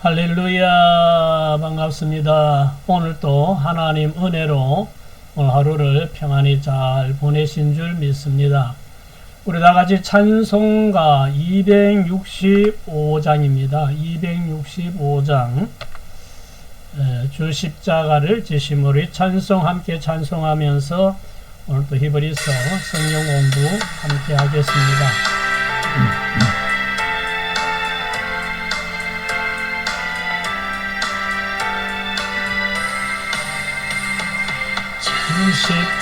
할렐루야, 반갑습니다. 오늘 또 하나님 은혜로 오늘 하루를 평안히 잘 보내신 줄 믿습니다. 우리 다 같이 찬송가 265장입니다. 265장 주 십자가를 지심으로 이 찬송 함께 찬송하면서 오늘 또 히브리서 성경 공부 함께 하겠습니다.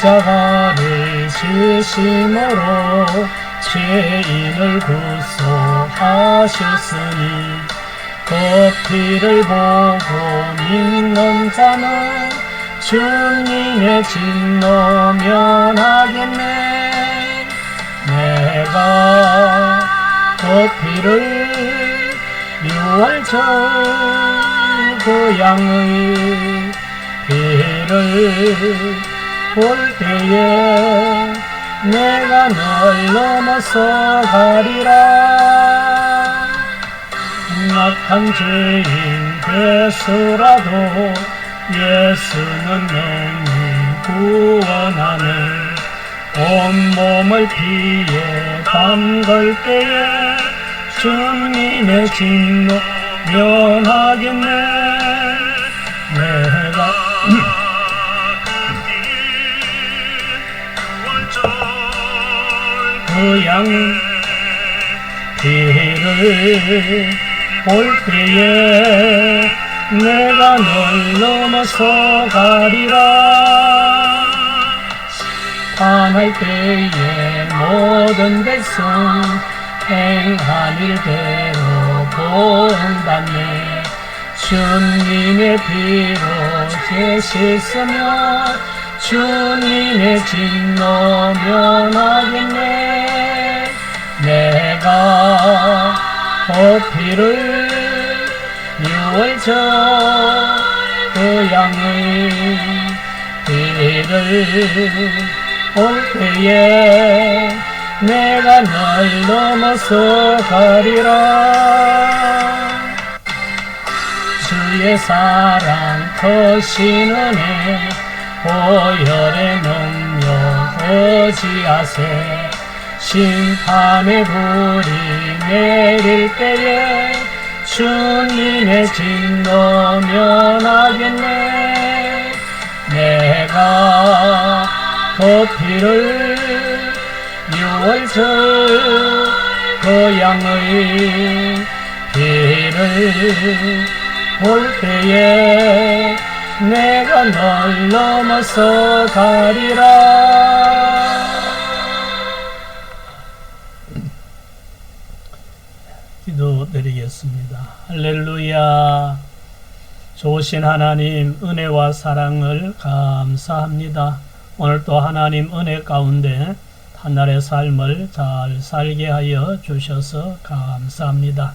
십자가를 지심으로 죄인을 구속하셨으니 그 피를 보고 믿는 자는 주님의 진노 면하겠네. 내가 그 피를 6월절 그 양의 피를 볼 때에 내가 널 넘어서 가리라. 악한 죄인 되수라도 예수는 능히 구원하네. 온몸을 피에 담글 때에 주님의 진노 면하겠네. 내가 그 양 피를 볼 때에 내가 널 넘어서 가리라. 판할 때에 모든 백성 행한 일대로 본받네. 주님의 피로 죄 씻으며 주님의 진노 면하겠네. 내가 그 피를 6월절 그 양의 피를 볼 때에 내가 널 넘어서 가리라. 주의 사랑 크신 은혜 보혈의 능력 의지하세. 심판의 불이 내릴 때에 주님의 진노 면하겠네. 내가 그 피를 6월절 그 양의 피를 볼 때에 내가 널 넘어서 가리라. 기도드리겠습니다. 할렐루야. 좋으신 하나님 은혜와 사랑을 감사합니다. 오늘 또 하나님 은혜 가운데 한날의 삶을 잘 살게 하여 주셔서 감사합니다.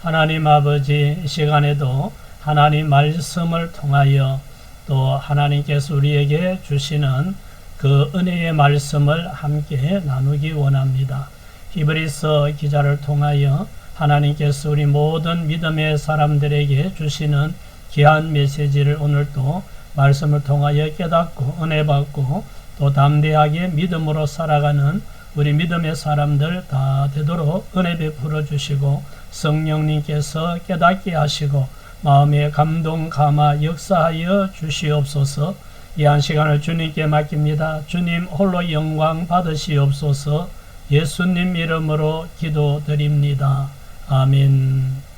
하나님 아버지, 이 시간에도 하나님 말씀을 통하여 또 하나님께서 우리에게 주시는 그 은혜의 말씀을 함께 나누기 원합니다. 히브리서 기자를 통하여 하나님께서 우리 모든 믿음의 사람들에게 주시는 귀한 메시지를 오늘 또 말씀을 통하여 깨닫고 은혜 받고 또 담대하게 믿음으로 살아가는 우리 믿음의 사람들 다 되도록 은혜 베풀어 주시고 성령님께서 깨닫게 하시고 마음의 감동 감화 역사하여 주시옵소서. 이 한 시간을 주님께 맡깁니다. 주님 홀로 영광 받으시옵소서. 예수님 이름으로 기도드립니다. 아멘.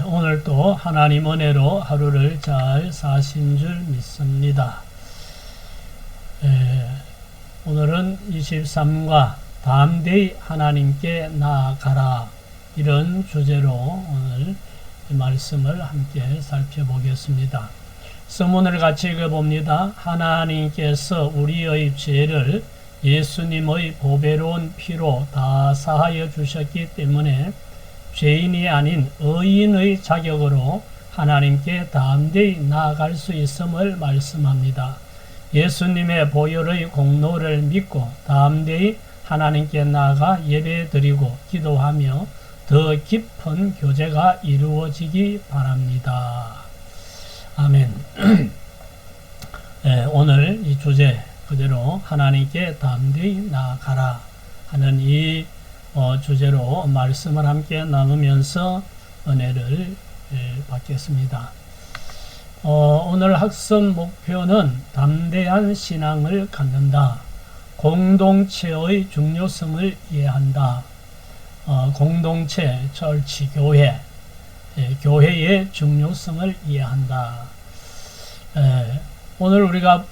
오늘 또 하나님 은혜로 하루를 잘 사신 줄 믿습니다. 오늘은 23과 담대히 하나님께 나아가라, 이런 주제로 오늘 말씀을 함께 살펴보겠습니다. 서문을 같이 읽어봅니다. 하나님께서 우리의 죄를 예수님의 보배로운 피로 다 사하여 주셨기 때문에 죄인이 아닌 의인의 자격으로 하나님께 담대히 나아갈 수 있음을 말씀합니다. 예수님의 보혈의 공로를 믿고 담대히 하나님께 나아가 예배드리고 기도하며 더 깊은 교제가 이루어지기 바랍니다. 아멘. 네, 오늘 이 주제 그대로 하나님께 담대히 나아가라 하는 이 주제로 말씀을 함께 나누면서 은혜를 받겠습니다. 오늘 학습 목표는 담대한 신앙을 갖는다. 공동체의 중요성을 이해한다. 공동체, 철치, 교회, 교회의 중요성을 이해한다. 오늘 우리가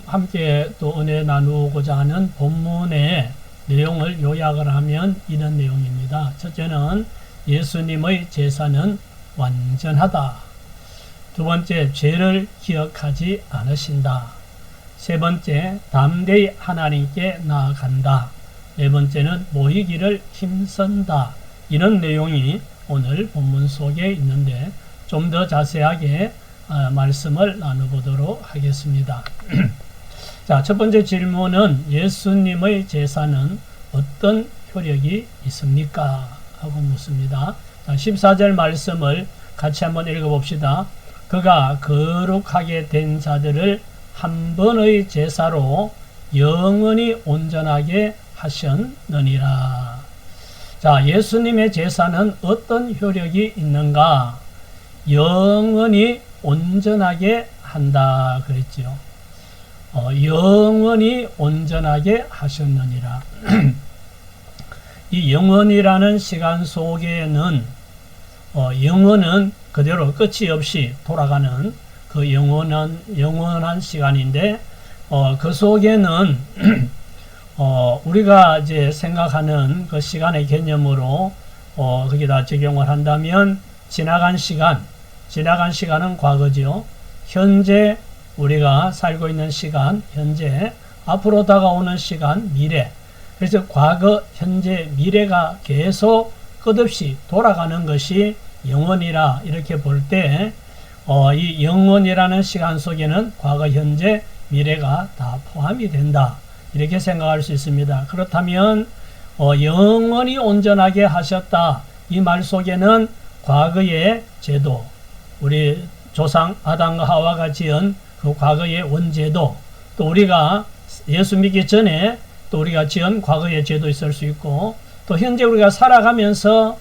함께 또 은혜 나누고자 하는 본문의 내용을 요약을 하면 이런 내용입니다. 첫째는 예수님의 제사는 완전하다. 두 번째, 죄를 기억하지 않으신다. 세 번째, 담대히 하나님께 나아간다. 네 번째는 모이기를 힘쓴다. 이런 내용이 오늘 본문 속에 있는데 좀 더 자세하게 말씀을 나눠보도록 하겠습니다. 자, 첫 번째 질문은 예수님의 제사는 어떤 효력이 있습니까? 하고 묻습니다. 자, 14절 말씀을 같이 한번 읽어봅시다. 그가 거룩하게 된 자들을 한 번의 제사로 영원히 온전하게 하셨느니라. 자, 예수님의 제사는 어떤 효력이 있는가? 영원히 온전하게 한다 그랬지요. 영원히 온전하게 하셨느니라. 이 영원이라는 시간 속에는 영원은 그대로 끝이 없이 돌아가는 그 영원한 시간인데 그 속에는 우리가 이제 생각하는 그 시간의 개념으로 거기다 적용을 한다면 지나간 시간은 과거죠. 현재 우리가 살고 있는 시간, 현재, 앞으로 다가오는 시간, 미래. 그래서 과거, 현재, 미래가 계속 끝없이 돌아가는 것이 영원이라 이렇게 볼 때 이 영원이라는 시간 속에는 과거, 현재, 미래가 다 포함이 된다. 이렇게 생각할 수 있습니다. 그렇다면 영원히 온전하게 하셨다. 이 말 속에는 과거의 제도, 우리 조상 아담과 하와가 지은 그 과거의 원제도, 또 우리가 예수 믿기 전에 또 우리가 지은 과거의 죄도 있을 수 있고, 또 현재 우리가 살아가면서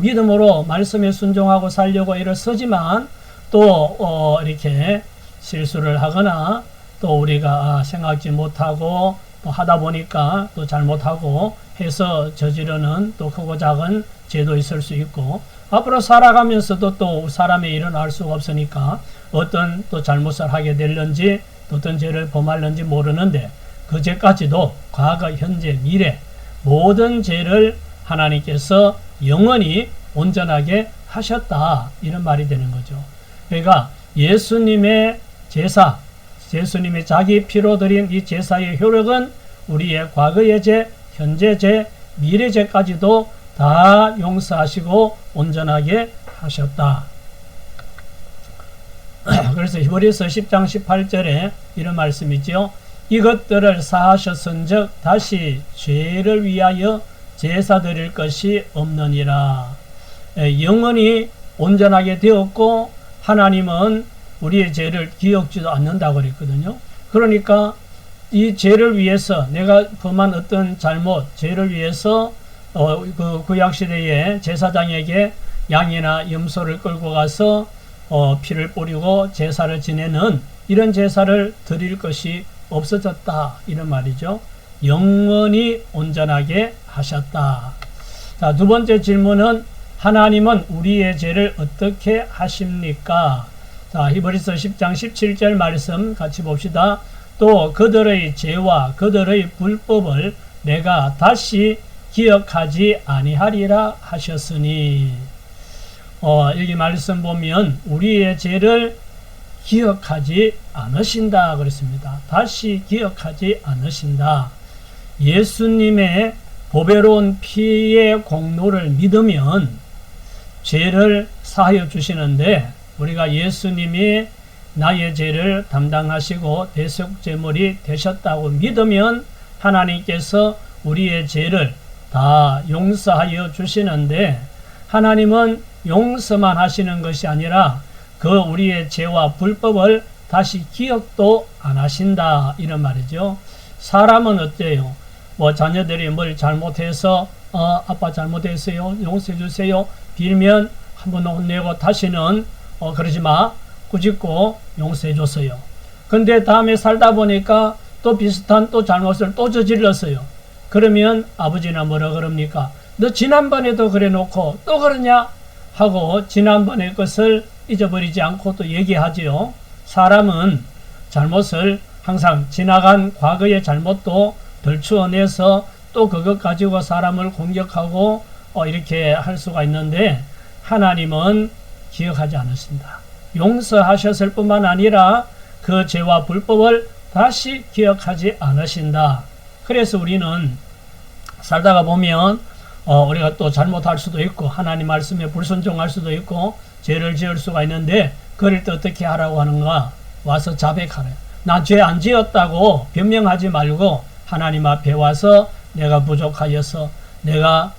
믿음으로 말씀에 순종하고 살려고 애를 쓰지만 또 이렇게 실수를 하거나 또 우리가 생각지 못하고 또 하다 보니까 또 잘못하고 해서 저지르는 또 크고 작은 죄도 있을 수 있고, 앞으로 살아가면서도 또 사람의 일은 알 수가 없으니까 어떤 또 잘못을 하게 될는지 어떤 죄를 범할는지 모르는데 그 죄까지도 과거, 현재, 미래 모든 죄를 하나님께서 영원히 온전하게 하셨다. 이런 말이 되는 거죠. 그러니까 예수님의 제사, 예수님이 자기 피로 드린 이 제사의 효력은 우리의 과거의 죄, 현재 죄, 미래 죄까지도 다 용서하시고 온전하게 하셨다. 그래서 히브리서 10장 18절에 이런 말씀이죠. 이것들을 사하셨은즉 다시 죄를 위하여 제사 드릴 것이 없느니라. 영원히 온전하게 되었고 하나님은 우리의 죄를 기억지도 않는다고 그랬거든요. 그러니까 이 죄를 위해서 내가 범한 어떤 잘못, 죄를 위해서 그 구약시대에 제사장에게 양이나 염소를 끌고 가서 피를 뿌리고 제사를 지내는 이런 제사를 드릴 것이 없어졌다. 이런 말이죠. 영원히 온전하게 하셨다. 자, 두 번째 질문은 하나님은 우리의 죄를 어떻게 하십니까? 자, 히브리서 10장 17절 말씀 같이 봅시다. 또 그들의 죄와 그들의 불법을 내가 다시 기억하지 아니하리라 하셨으니, 여기 말씀 보면 우리의 죄를 기억하지 않으신다 그랬습니다. 다시 기억하지 않으신다. 예수님의 보배로운 피의 공로를 믿으면 죄를 사하여 주시는데, 우리가 예수님이 나의 죄를 담당하시고 대속제물이 되셨다고 믿으면 하나님께서 우리의 죄를 다 용서하여 주시는데, 하나님은 용서만 하시는 것이 아니라 그 우리의 죄와 불법을 다시 기억도 안 하신다, 이런 말이죠. 사람은 어때요? 뭐 자녀들이 뭘 잘못해서 아빠 잘못했어요, 용서해 주세요 빌면 한번 혼내고 다시는 그러지 마, 꾸짖고 용서해 줬어요. 근데 다음에 살다 보니까 또 비슷한 또 잘못을 또 저질렀어요. 그러면 아버지나 뭐라 그럽니까? 너 지난번에도 그래 놓고 또 그러냐? 하고 지난번의 것을 잊어버리지 않고 또 얘기하지요. 사람은 잘못을 항상 지나간 과거의 잘못도 덜추어내서 또 그것 가지고 사람을 공격하고 이렇게 할 수가 있는데, 하나님은 기억하지 않으신다. 용서하셨을 뿐만 아니라 그 죄와 불법을 다시 기억하지 않으신다. 그래서 우리는 살다가 보면 우리가 또 잘못할 수도 있고 하나님 말씀에 불순종할 수도 있고 죄를 지을 수가 있는데, 그럴 때 어떻게 하라고 하는가? 와서 자백하래. 나 죄 안 지었다고 변명하지 말고 하나님 앞에 와서 내가 부족하여서 내가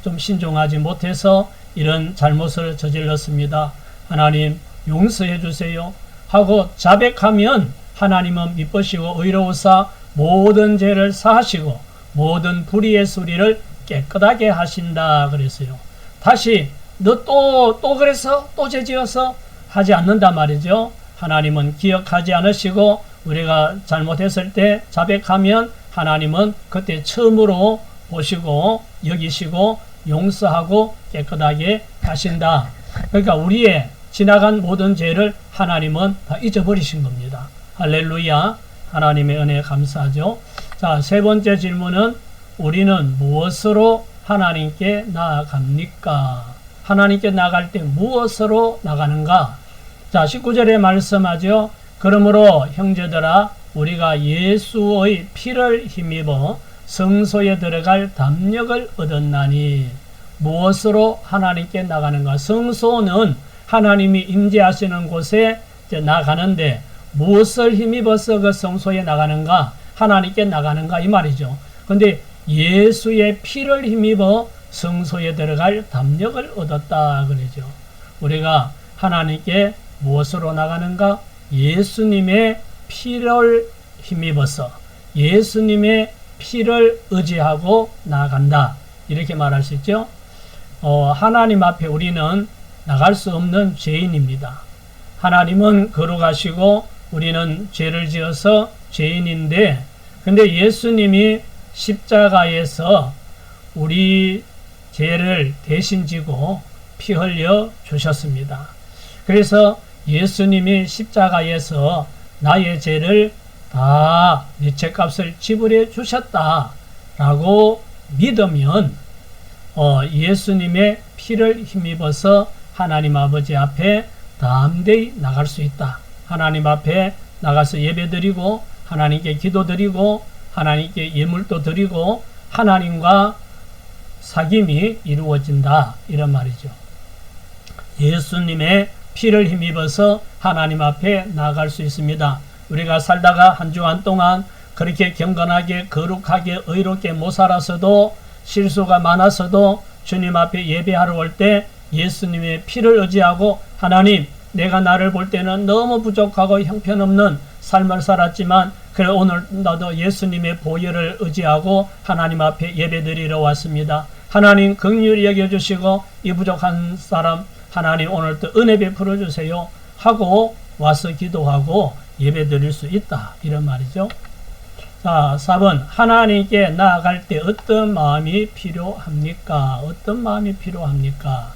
좀 신중하지 못해서 이런 잘못을 저질렀습니다. 하나님 용서해 주세요 하고 자백하면 하나님은 미쁘시고 의로우사 모든 죄를 사하시고 모든 불의의 소리를 깨끗하게 하신다 그랬어요. 다시 너 또 그래서 또 죄지어서 하지 않는단 말이죠. 하나님은 기억하지 않으시고 우리가 잘못했을 때 자백하면 하나님은 그때 처음으로 보시고 여기시고 용서하고 깨끗하게 하신다. 그러니까 우리의 지나간 모든 죄를 하나님은 다 잊어버리신 겁니다. 할렐루야. 하나님의 은혜에 감사하죠. 자, 세 번째 질문은 우리는 무엇으로 하나님께 나아갑니까? 하나님께 나갈 때 무엇으로 나가는가? 자, 19절에 말씀하죠. 그러므로 형제들아 우리가 예수의 피를 힘입어 성소에 들어갈 담력을 얻었나니. 무엇으로 하나님께 나가는가? 성소는 하나님이 임재하시는 곳에 이제 나가는데 무엇을 힘입어서 그 성소에 나가는가? 하나님께 나가는가? 이 말이죠. 근데 예수의 피를 힘입어 성소에 들어갈 담력을 얻었다 그러죠. 우리가 하나님께 무엇으로 나가는가? 예수님의 피를 힘입어서 예수님의 피를 의지하고 나아간다, 이렇게 말할 수 있죠. 하나님 앞에 우리는 나갈 수 없는 죄인입니다. 하나님은 거룩하시고 우리는 죄를 지어서 죄인인데, 근데 예수님이 십자가에서 우리 죄를 대신 지고 피 흘려 주셨습니다. 그래서 예수님이 십자가에서 나의 죄를 다 내 죄값을 지불해 주셨다라고 믿으면 예수님의 피를 힘입어서 하나님 아버지 앞에 담대히 나갈 수 있다. 하나님 앞에 나가서 예배드리고 하나님께 기도드리고 하나님께 예물도 드리고 하나님과 사귐이 이루어진다, 이런 말이죠. 예수님의 피를 힘입어서 하나님 앞에 나아갈 수 있습니다. 우리가 살다가 한 주간 동안 그렇게 경건하게 거룩하게 의롭게 못 살았어도, 실수가 많았어도 주님 앞에 예배하러 올 때 예수님의 피를 의지하고 하나님, 내가 나를 볼 때는 너무 부족하고 형편없는 삶을 살았지만 그래 오늘 나도 예수님의 보혈을 의지하고 하나님 앞에 예배드리러 왔습니다. 하나님 긍휼히 여겨주시고 이 부족한 사람 하나님 오늘 또 은혜 베풀어 주세요 하고 와서 기도하고 예배드릴 수 있다, 이런 말이죠. 자, 4번 하나님께 나아갈 때 어떤 마음이 필요합니까? 어떤 마음이 필요합니까?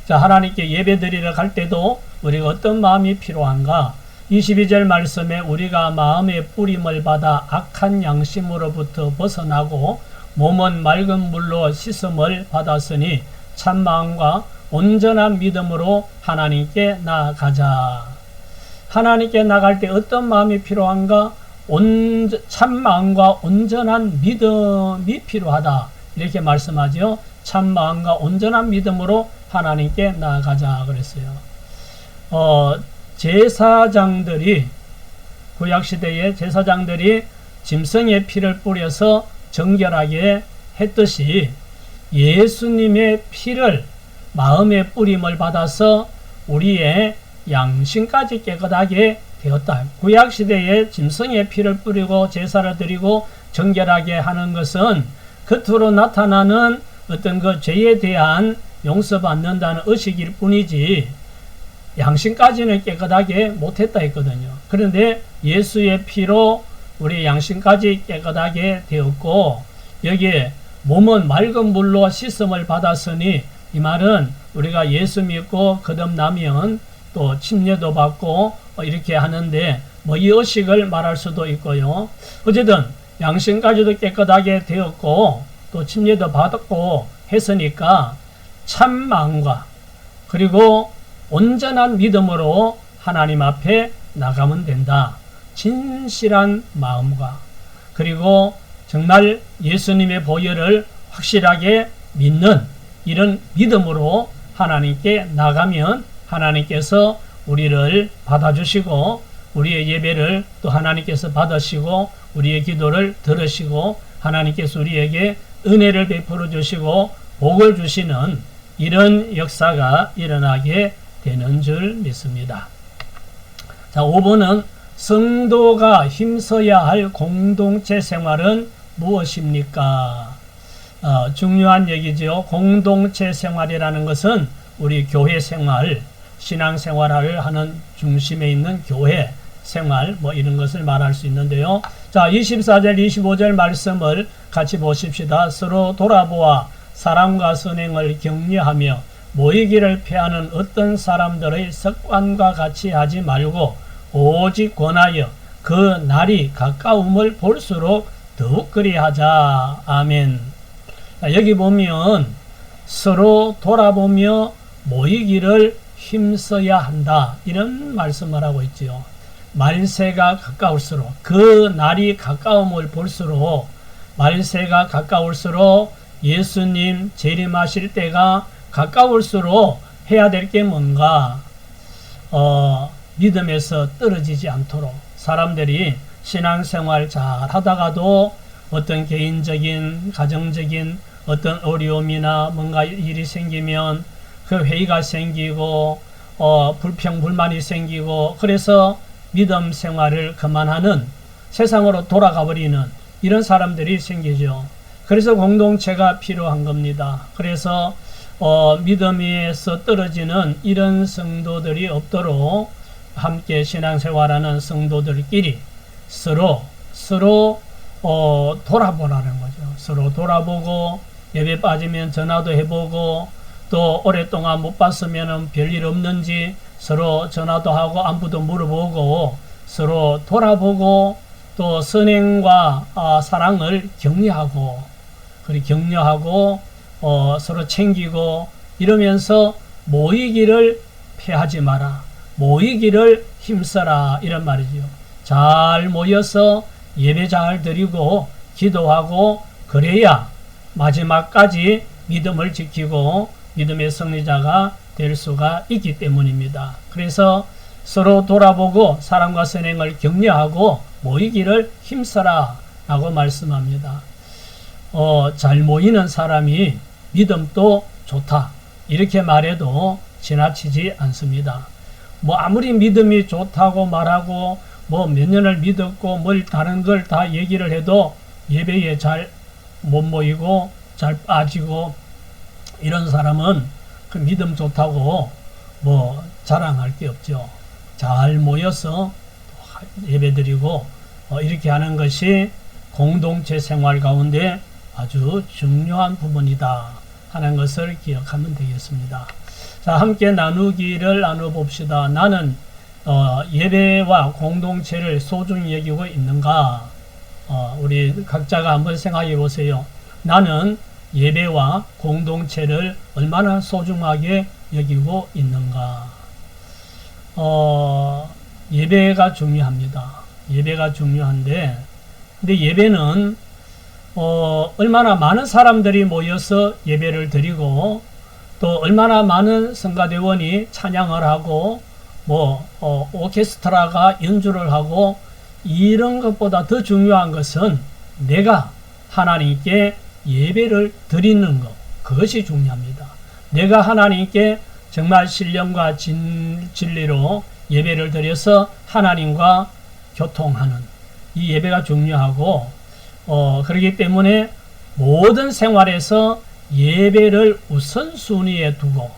자, 하나님께 예배드리러 갈 때도 우리가 어떤 마음이 필요한가? 22절 말씀에 우리가 마음의 뿌림을 받아 악한 양심으로부터 벗어나고 몸은 맑은 물로 씻음을 받았으니 참 마음과 온전한 믿음으로 하나님께 나아가자. 하나님께 나갈 때 어떤 마음이 필요한가? 참 마음과 온전한 믿음이 필요하다, 이렇게 말씀하죠. 참 마음과 온전한 믿음으로 하나님께 나아가자 그랬어요. 제사장들이 구약시대의 제사장들이 짐승의 피를 뿌려서 정결하게 했듯이 예수님의 피를 마음에 뿌림을 받아서 우리의 양심까지 깨끗하게 되었다. 구약시대에 짐승의 피를 뿌리고 제사를 드리고 정결하게 하는 것은 겉으로 나타나는 어떤 그 죄에 대한 용서받는다는 의식일 뿐이지 양심까지는 깨끗하게 못했다 했거든요. 그런데 예수의 피로 우리 양심까지 깨끗하게 되었고 여기에 몸은 맑은 물로 씻음을 받았으니 이 말은 우리가 예수 믿고 거듭나면 또 침례도 받고 이렇게 하는데 뭐 이 의식을 말할 수도 있고요. 어쨌든 양심까지도 깨끗하게 되었고 또 침례도 받았고 했으니까 참 마음과 그리고 온전한 믿음으로 하나님 앞에 나가면 된다. 진실한 마음과 그리고 정말 예수님의 보혈을 확실하게 믿는 이런 믿음으로 하나님께 나가면 하나님께서 우리를 받아주시고 우리의 예배를 또 하나님께서 받으시고 우리의 기도를 들으시고 하나님께서 우리에게 은혜를 베풀어 주시고 복을 주시는 이런 역사가 일어나게 되는 줄 믿습니다. 자, 5번은 성도가 힘써야 할 공동체 생활은 무엇입니까? 중요한 얘기죠. 공동체 생활이라는 것은 우리 교회 생활, 신앙 생활을 하는 중심에 있는 교회 생활 뭐 이런 것을 말할 수 있는데요. 자, 24절 25절 말씀을 같이 보십시다. 서로 돌아보아 사랑과 선행을 격려하며 모이기를 피하는 어떤 사람들의 습관과 같이 하지 말고 오직 권하여 그 날이 가까움을 볼수록 더욱 그리하자. 아멘. 여기 보면 서로 돌아보며 모이기를 힘써야 한다. 이런 말씀을 하고 있지요. 말세가 가까울수록 그 날이 가까움을 볼수록 말세가 가까울수록 예수님 재림하실 때가 가까울수록 해야 될 게 뭔가 믿음에서 떨어지지 않도록 사람들이 신앙생활 잘 하다가도 어떤 개인적인 가정적인 어떤 어려움이나 뭔가 일이 생기면 그 회의가 생기고 불평불만이 생기고 그래서 믿음 생활을 그만하는 세상으로 돌아가 버리는 이런 사람들이 생기죠. 그래서 공동체가 필요한 겁니다. 그래서 믿음에서 떨어지는 이런 성도들이 없도록 함께 신앙생활하는 성도들끼리 서로 돌아보라는 거죠. 서로 돌아보고 예배 빠지면 전화도 해보고 또 오랫동안 못 봤으면 별일 없는지 서로 전화도 하고 안부도 물어보고 서로 돌아보고 또 선행과 사랑을 격려하고 그리고 격려하고 서로 챙기고 이러면서 모이기를 패하지 마라. 모이기를 힘써라. 이런 말이죠. 잘 모여서 예배 잘 드리고 기도하고 그래야 마지막까지 믿음을 지키고 믿음의 승리자가 될 수가 있기 때문입니다. 그래서 서로 돌아보고 사랑과 선행을 격려하고 모이기를 힘써라 라고 말씀합니다. 잘 모이는 사람이 믿음도 좋다 이렇게 말해도 지나치지 않습니다. 뭐 아무리 믿음이 좋다고 말하고 뭐 몇 년을 믿었고 뭘 다른 걸 다 얘기를 해도 예배에 잘 못 모이고 잘 빠지고 이런 사람은 그 믿음 좋다고 뭐 자랑할 게 없죠. 잘 모여서 예배 드리고 이렇게 하는 것이 공동체 생활 가운데 아주 중요한 부분이다 하는 것을 기억하면 되겠습니다. 자, 함께 나누기를 나눠봅시다. 나는 예배와 공동체를 소중히 여기고 있는가? 우리 각자가 한번 생각해 보세요. 나는 예배와 공동체를 얼마나 소중하게 여기고 있는가? 예배가 중요합니다. 예배가 중요한데, 근데 예배는 얼마나 많은 사람들이 모여서 예배를 드리고 또 얼마나 많은 성가대원이 찬양을 하고 오케스트라가 연주를 하고 이런 것보다 더 중요한 것은 내가 하나님께 예배를 드리는 것, 그것이 중요합니다. 내가 하나님께 정말 신령과 진리로 예배를 드려서 하나님과 교통하는 이 예배가 중요하고, 그렇기 때문에 모든 생활에서 예배를 우선순위에 두고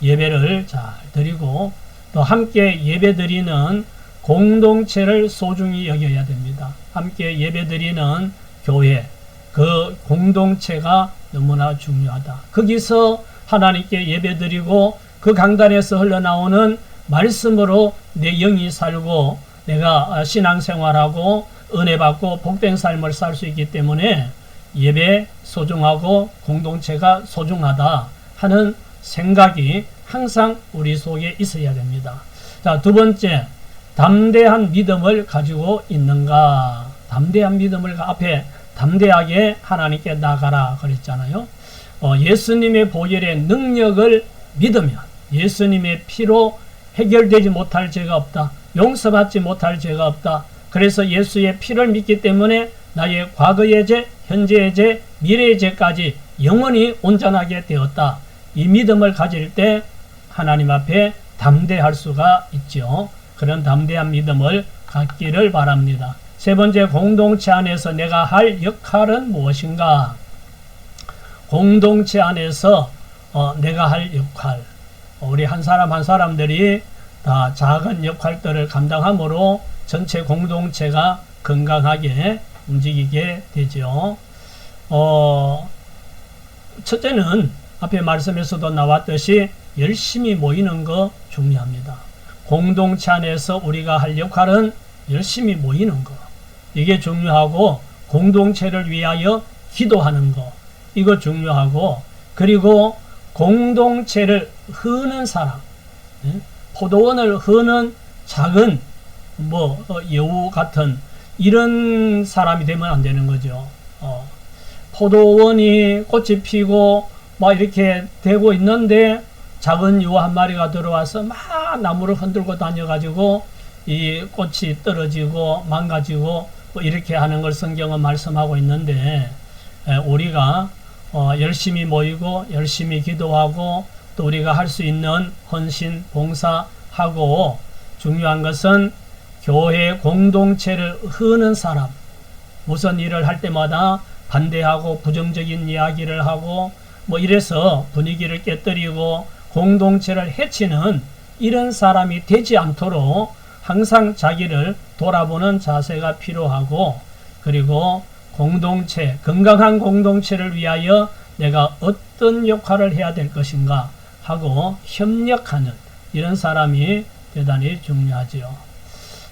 예배를 잘 드리고, 또 함께 예배 드리는 공동체를 소중히 여겨야 됩니다. 함께 예배 드리는 교회, 그 공동체가 너무나 중요하다. 거기서 하나님께 예배 드리고 그 강단에서 흘러나오는 말씀으로 내 영이 살고 내가 신앙생활하고 은혜받고 복된 삶을 살 수 있기 때문에 예배 소중하고 공동체가 소중하다 하는 생각이 항상 우리 속에 있어야 됩니다. 자, 두 번째, 담대한 믿음을 가지고 있는가? 담대한 믿음을 앞에 담대하게 하나님께 나가라 그랬잖아요. 예수님의 보혈의 능력을 믿으면 예수님의 피로 해결되지 못할 죄가 없다. 용서받지 못할 죄가 없다. 그래서 예수의 피를 믿기 때문에 나의 과거의 죄, 현재의 죄, 미래의 죄까지 영원히 온전하게 되었다. 이 믿음을 가질 때 하나님 앞에 담대할 수가 있죠. 그런 담대한 믿음을 갖기를 바랍니다. 세 번째, 공동체 안에서 내가 할 역할은 무엇인가? 공동체 안에서 내가 할 역할, 우리 한 사람 한 사람들이 다 작은 역할들을 감당함으로 전체 공동체가 건강하게 움직이게 되죠. 첫째는 앞에 말씀에서도 나왔듯이 열심히 모이는 거 중요합니다. 공동체 안에서 우리가 할 역할은 열심히 모이는 거, 이게 중요하고, 공동체를 위하여 기도하는 거, 이거 중요하고, 그리고 공동체를 흐는 사람, 포도원을 흐는 작은 여우 같은 이런 사람이 되면 안 되는 거죠. 포도원이 꽃이 피고 막 이렇게 되고 있는데 작은 여우 한 마리가 들어와서 막 나무를 흔들고 다녀가지고 이 꽃이 떨어지고 망가지고 이렇게 하는 걸 성경은 말씀하고 있는데, 우리가 열심히 모이고 열심히 기도하고 또 우리가 할 수 있는 헌신 봉사하고, 중요한 것은 교회 공동체를 흐는 사람, 무슨 일을 할 때마다 반대하고 부정적인 이야기를 하고 이래서 분위기를 깨뜨리고 공동체를 해치는 이런 사람이 되지 않도록 항상 자기를 돌아보는 자세가 필요하고, 그리고 공동체, 건강한 공동체를 위하여 내가 어떤 역할을 해야 될 것인가 하고 협력하는 이런 사람이 대단히 중요하지요.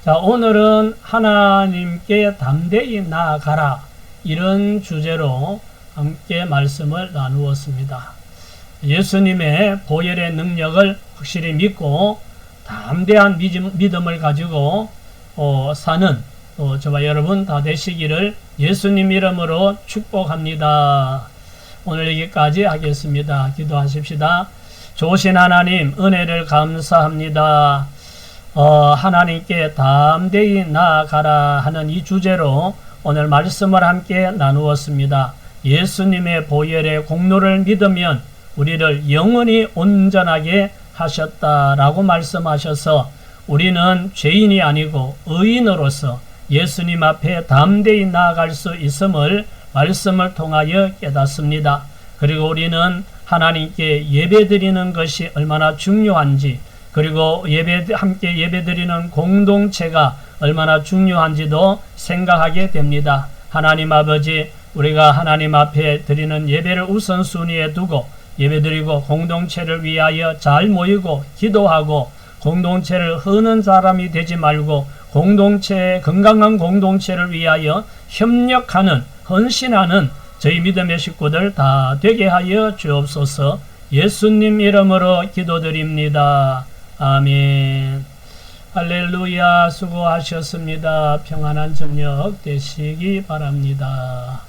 자, 오늘은 하나님께 담대히 나아가라, 이런 주제로 함께 말씀을 나누었습니다. 예수님의 보혈의 능력을 확실히 믿고 담대한 믿음을 가지고 사는 저와 여러분 다 되시기를 예수님 이름으로 축복합니다. 오늘 여기까지 하겠습니다. 기도하십시다. 좋으신 하나님, 은혜를 감사합니다. 하나님께 담대히 나아가라 하는 이 주제로 오늘 말씀을 함께 나누었습니다. 예수님의 보혈의 공로를 믿으면 우리를 영원히 온전하게 하셨다라고 말씀하셔서 우리는 죄인이 아니고 의인으로서 예수님 앞에 담대히 나아갈 수 있음을 말씀을 통하여 깨닫습니다. 그리고 우리는 하나님께 예배드리는 것이 얼마나 중요한지, 그리고 함께 예배드리는 공동체가 얼마나 중요한지도 생각하게 됩니다. 하나님 아버지, 우리가 하나님 앞에 드리는 예배를 우선순위에 두고 예배드리고 공동체를 위하여 잘 모이고 기도하고 공동체를 흐는 사람이 되지 말고 건강한 공동체를 위하여 협력하는, 헌신하는 저희 믿음의 식구들 다 되게 하여 주옵소서. 예수님 이름으로 기도드립니다. 아멘. 할렐루야. 수고하셨습니다. 평안한 저녁 되시기 바랍니다.